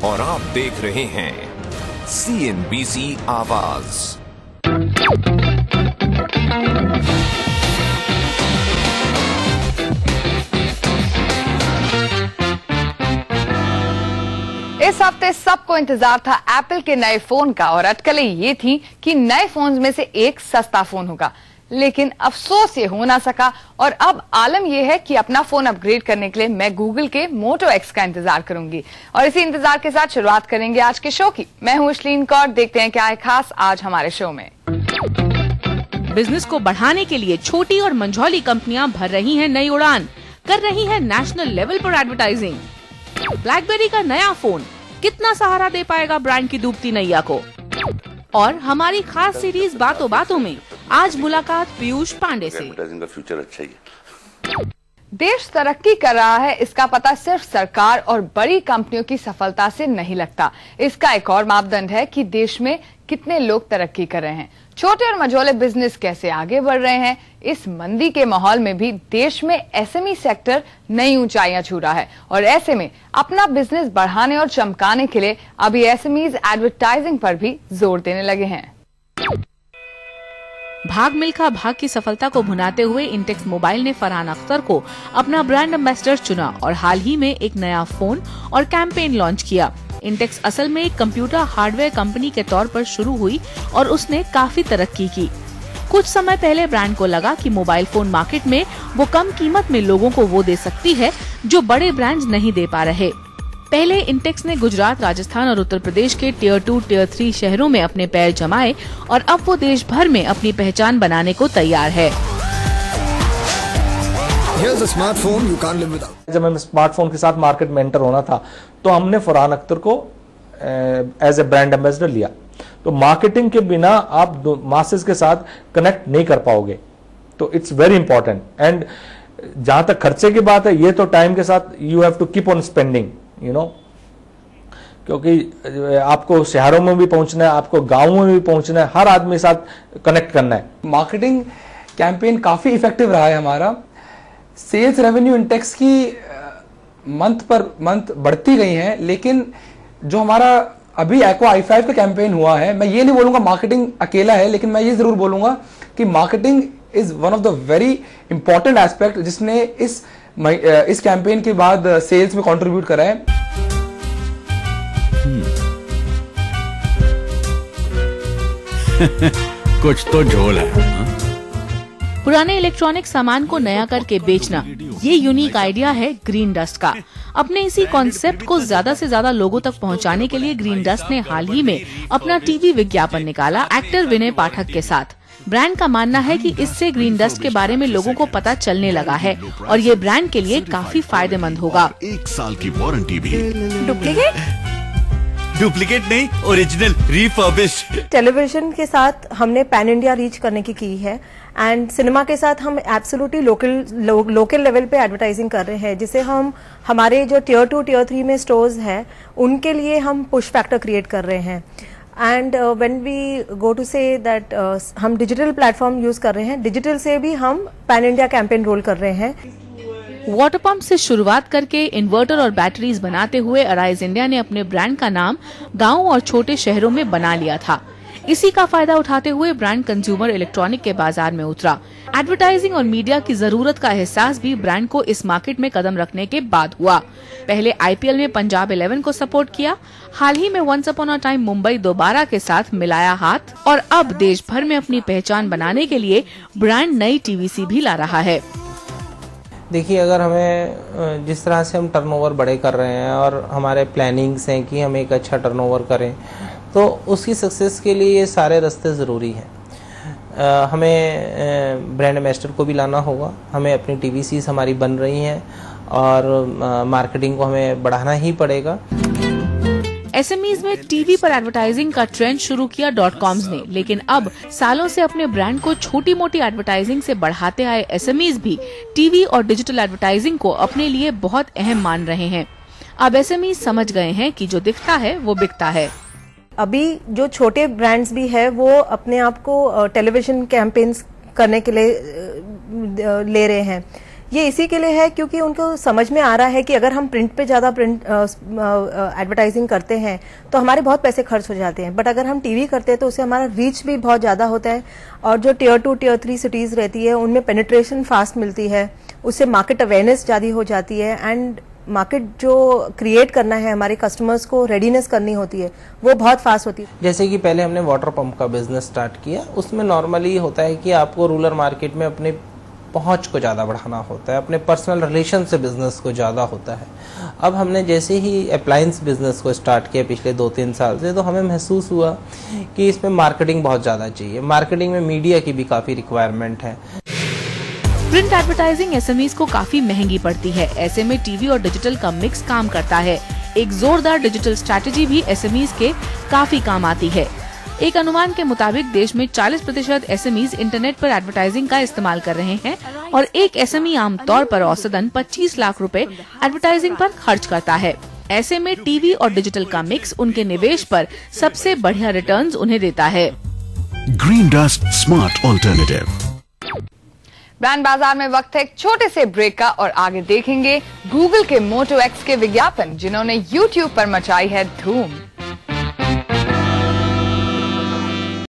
और आप देख रहे हैं CNBC आवाज। इस हफ्ते सबको इंतजार था एप्पल के नए फोन का और अटकलें ये थी कि नए फोन में से एक सस्ता फोन होगा, लेकिन अफसोस ये हो ना सका। और अब आलम यह है कि अपना फोन अपग्रेड करने के लिए मैं गूगल के मोटो एक्स का इंतजार करूंगी। और इसी इंतजार के साथ शुरुआत करेंगे आज के शो की। मैं हूं इशलीन कौर। देखते हैं क्या है खास आज हमारे शो में। बिजनेस को बढ़ाने के लिए छोटी और मंझौली कंपनियां भर रही हैं नई उड़ान, कर रही हैं नेशनल लेवल पर एडवर्टाइजिंग। ब्लैकबेरी का नया फोन कितना सहारा दे पाएगा ब्रांड की डूबती नैया को। और हमारी खास सीरीज बातों बातों में आज मुलाकात पीयूष पांडे से। एडवर्टाइजिंग का फ्यूचर अच्छा ही है। देश तरक्की कर रहा है, इसका पता सिर्फ सरकार और बड़ी कंपनियों की सफलता से नहीं लगता। इसका एक और मापदंड है कि देश में कितने लोग तरक्की कर रहे हैं। छोटे और मझोले बिजनेस कैसे आगे बढ़ रहे हैं। इस मंदी के माहौल में भी देश में एसएमई सेक्टर नई ऊंचाइयां छू रहा है और ऐसे में अपना बिजनेस बढ़ाने और चमकाने के लिए अभी एसएमईज एडवर्टाइजिंग पर भी जोर देने लगे हैं। भाग मिल्खा भाग की सफलता को भुनाते हुए इंटेक्स मोबाइल ने फरहान अख्तर को अपना ब्रांड एम्बेसडर चुना और हाल ही में एक नया फोन और कैंपेन लॉन्च किया। इंटेक्स असल में एक कंप्यूटर हार्डवेयर कंपनी के तौर पर शुरू हुई और उसने काफी तरक्की की। कुछ समय पहले ब्रांड को लगा कि मोबाइल फोन मार्केट में वो कम कीमत में लोगों को वो दे सकती है जो बड़े ब्रांड्स नहीं दे पा रहे। पहले इंटेक्स ने गुजरात, राजस्थान और उत्तर प्रदेश के टियर 2, टियर 3 शहरों में अपने पैर जमाए और अब वो देश भर में अपनी पहचान बनाने को तैयार है। जब हमें स्मार्टफोन के साथ मार्केट में एंटर होना था तो हमने फरहान अख्तर को एज ए ब्रांड एम्बेसडर लिया। तो मार्केटिंग के बिना आप मासेस के साथ कनेक्ट नहीं कर पाओगे, तो इट्स वेरी इंपॉर्टेंट। एंड जहां तक खर्चे की बात है, ये तो टाइम के साथ you have to keep on spending, you know, क्योंकि आपको शहरों में भी पहुंचना है, आपको गांवों में भी पहुंचना है, हर आदमी के साथ कनेक्ट करना है। मार्केटिंग कैंपेन काफी इफेक्टिव रहा है हमारा। सेल्स रेवेन्यू इंडेक्स की मंथ पर मंथ बढ़ती गई है, लेकिन जो हमारा अभी एक्वा i5 का कैंपेन हुआ है, मैं ये नहीं बोलूंगा मार्केटिंग अकेला है, लेकिन मैं ये जरूर बोलूंगा कि marketing is one of the very important aspect जिसने इस कैंपेन के बाद सेल्स में कंट्रीब्यूट करा है। कुछ तो झोल है। पुराने इलेक्ट्रॉनिक सामान को नया करके बेचना, ये यूनिक आइडिया है ग्रीन डस्ट का। अपने इसी कॉन्सेप्ट को ज्यादा से ज्यादा लोगों तक पहुंचाने के लिए ग्रीन डस्ट ने हाल ही में अपना टीवी विज्ञापन निकाला एक्टर विनय पाठक के साथ। ब्रांड का मानना है कि इससे ग्रीन डस्ट के बारे में लोगों को पता चलने लगा है और ये ब्रांड के लिए काफी फायदेमंद होगा। 1 साल की वारंटी भी। डुप्लीकेट नहीं, ओरिजिनल रिफर्बिश। टेलीविजन के साथ हमने पैन इंडिया रीच करने की है एंड सिनेमा के साथ हम एब्सोल्युटली लोकल लेवल पे एडवर्टाइजिंग कर रहे हैं, जिसे हम हमारे जो टियर 2, टियर 3 में स्टोर्स हैं उनके लिए हम पुश फैक्टर क्रिएट कर रहे हैं। And when we go to say that हम डिजिटल प्लेटफॉर्म यूज कर रहे हैं, डिजिटल से भी हम पैन इंडिया कैंपेन रोल कर रहे हैं। वाटर पंप से शुरुआत करके इन्वर्टर और बैटरीज बनाते हुए अराइज इंडिया ने अपने ब्रांड का नाम गाँव और छोटे शहरों में बना लिया था। इसी का फायदा उठाते हुए ब्रांड कंज्यूमर इलेक्ट्रॉनिक के बाजार में उतरा। एडवर्टाइजिंग और मीडिया की जरूरत का एहसास भी ब्रांड को इस मार्केट में कदम रखने के बाद हुआ। पहले आईपीएल में पंजाब 11 को सपोर्ट किया, हाल ही में once upon a time Mumbai दोबारा के साथ मिलाया हाथ और अब देश भर में अपनी पहचान बनाने के लिए ब्रांड नई टीवीसी भी ला रहा है। देखिए, अगर हमें जिस तरह से हम टर्नओवर बड़े कर रहे हैं और हमारे प्लानिंग्स हैं कि हम एक अच्छा टर्नओवर करें, तो उसकी सक्सेस के लिए ये सारे रास्ते ज़रूरी हैं। हमें ब्रांड एम्बेसडर को भी लाना होगा, हमें अपनी टीवीसीज हमारी बन रही हैं और मार्केटिंग को हमें बढ़ाना ही पड़ेगा। एसएमईज में टीवी पर एडवर्टाइजिंग का ट्रेंड शुरू किया .कॉम्स ने, लेकिन अब सालों से अपने ब्रांड को छोटी मोटी एडवर्टाइजिंग से बढ़ाते आए एसएमईज भी टीवी और डिजिटल एडवर्टाइजिंग को अपने लिए बहुत अहम मान रहे हैं। अब एसएमईज समझ गए हैं कि जो दिखता है वो बिकता है। अभी जो छोटे ब्रांड्स भी है वो अपने आप को टेलीविजन कैंपेन्स करने के लिए ले रहे हैं। ये इसी के लिए है क्योंकि उनको समझ में आ रहा है कि अगर हम प्रिंट पे ज़्यादा प्रिंट एडवर्टाइजिंग करते हैं तो हमारे बहुत पैसे खर्च हो जाते हैं, बट अगर हम टीवी करते हैं तो उससे हमारा रीच भी बहुत ज़्यादा होता है और जो Tier 2 Tier 3 सिटीज़ रहती है उनमें पेनिट्रेशन फास्ट मिलती है, उससे मार्केट अवेयरनेस ज़्यादा हो जाती है एंड मार्केट जो क्रिएट करना है हमारे कस्टमर्स को रेडीनेस करनी होती है वो बहुत फास्ट होती है। जैसे कि पहले हमने वाटर पंप का बिजनेस स्टार्ट किया, उसमें नॉर्मली होता है कि आपको रूरल मार्केट में अपने पहुंच को ज़्यादा बढ़ाना होता है, अपने पर्सनल रिलेशन से बिजनेस को ज़्यादा होता है। अब हमने जैसे ही अप्लायंस बिजनेस को स्टार्ट किया पिछले 2-3 साल से, तो हमें महसूस हुआ कि इसमें मार्केटिंग बहुत ज़्यादा चाहिए। मार्केटिंग में मीडिया की भी काफ़ी रिक्वायरमेंट है। प्रिंट एडवर्टाइजिंग एसएमईज को काफी महंगी पड़ती है, ऐसे में टीवी और डिजिटल का मिक्स काम करता है। एक जोरदार डिजिटल स्ट्रैटेजी भी एसएमईज के काफी काम आती है। एक अनुमान के मुताबिक देश में 40% एसएमईज इंटरनेट पर एडवर्टाइजिंग का इस्तेमाल कर रहे हैं और एक एसएमई आमतौर पर औसतन 25 लाख रुपए एडवर्टाइजिंग पर खर्च करता है। ऐसे में टीवी और डिजिटल का मिक्स उनके निवेश पर सबसे बढ़िया रिटर्न्स उन्हें देता है। Green dust smart alternative. Brand बाजार में वक्त है एक छोटे से ब्रेक का और आगे देखेंगे गूगल के Moto X के विज्ञापन जिन्होंने YouTube पर मचाई है धूम।